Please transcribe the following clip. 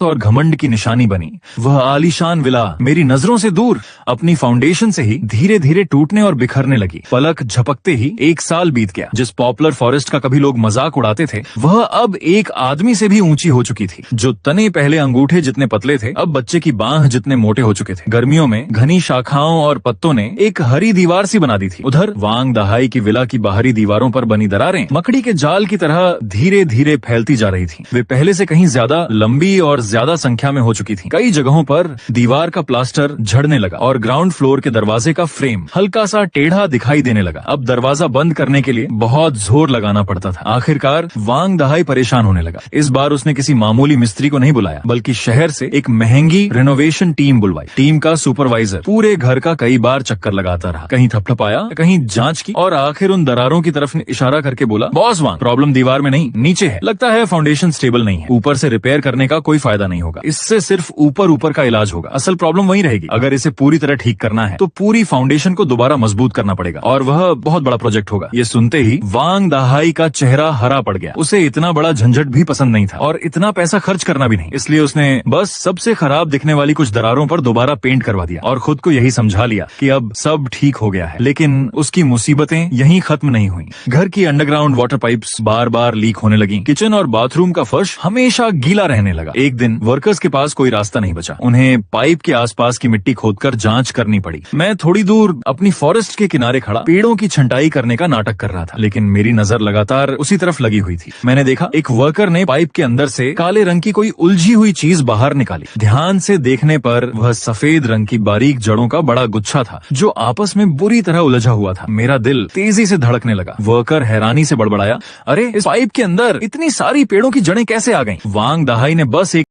और घमंड की निशानी बनी। वह आलीशान विला मेरी नजरों से दूर अपनी फाउंडेशन से ही धीरे धीरे टूटने और बिखरने लगी। पलक झपकते ही 1 साल बीत गया। जिस पॉपुलर फॉरेस्ट का कभी लोग मजाक उड़ाते थे, वह अब एक आदमी से भी ऊंची हो चुकी थी। जो तने पहले अंगूठे जितने पतले थे, अब बच्चे की बांह जितने मोटे हो चुके थे। गर्मियों में घनी शाखाओं और पत्तों ने एक हरी दीवार सी बना दी थी। उधर वांग दहाई की विला की बाहरी दीवारों पर बनी दरारें मकड़ी के जाल की तरह धीरे धीरे फैलती जा रही थी। वे पहले से कहीं ज्यादा लंबी और ज्यादा संख्या में हो चुकी थी। कई जगहों पर दीवार का प्लास्टर झड़ने लगा और ग्राउंड फ्लोर के दरवाजे का फ्रेम हल्का सा टेढ़ा दिखाई देने लगा। अब दरवाजा बंद करने के लिए बहुत जोर लगाना पड़ता था। आखिरकार वांग दहाई परेशान होने लगा। इस बार उसने किसी मामूली मिस्त्री को नहीं बुलाया, बल्कि शहर से एक महंगी रिनोवेशन टीम बुलवाई। टीम का सुपरवाइजर पूरे घर का कई बार चक्कर लगाता रहा, कहीं थपथपाया, कहीं जांच की और आखिर उन दरारों की तरफ इशारा करके बोला, बॉस वांग, प्रॉब्लम दीवार में नहीं, नीचे है। लगता है फाउंडेशन स्टेबल नहीं है। ऊपर से रिपेयर करने का कोई फायदा नहीं होगा। इससे सिर्फ ऊपर ऊपर का इलाज होगा। असल प्रॉब्लम वही रहेगी। अगर इसे पूरी तरह ठीक करना है तो पूरी फाउंडेशन को दोबारा मजबूत करना पड़ेगा और वह बहुत बड़ा प्रोजेक्ट होगा। ये सुनते ही वांग दहाई का चेहरा हरा पड़ गया। उसे इतना बड़ा झंझट भी पसंद नहीं था और इतना पैसा खर्च करना भी नहीं। इसलिए उसने बस सबसे खराब दिखने वाली कुछ दरारों पर दोबारा पेंट करवा दिया और खुद को यही समझा लिया कि अब सब ठीक हो गया है। लेकिन उसकी मुसीबतें यहीं खत्म नहीं हुई। घर की अंडरग्राउंड वाटर पाइप्स बार बार लीक होने लगी। किचन और बाथरूम का फर्श हमेशा गीला रहने लगा। एक दिन वर्कर्स के पास कोई रास्ता नहीं बचा। उन्हें पाइप के आसपास की मिट्टी खोदकर जांच करनी पड़ी। मैं थोड़ी दूर अपनी फॉरेस्ट के किनारे खड़ा पेड़ों की छंटाई करने का नाटक कर रहा था, लेकिन मेरी नजर लगातार उसी तरफ लगी हुई थी। मैंने देखा एक वर्कर ने पाइप के अंदर से काले रंग की कोई उलझी हुई चीज बाहर निकाली। ध्यान से देखने पर वह सफेद रंग की बारीक जड़ों का बड़ा गुच्छा था, जो आपस में बुरी तरह उलझा हुआ था। मेरा दिल तेजी से धड़कने लगा। वर्कर हैरानी से बड़बड़ाया, अरे, इस पाइप के अंदर इतनी सारी पेड़ों की जड़ें कैसे आ गईं? वांग दहाई ने बस एक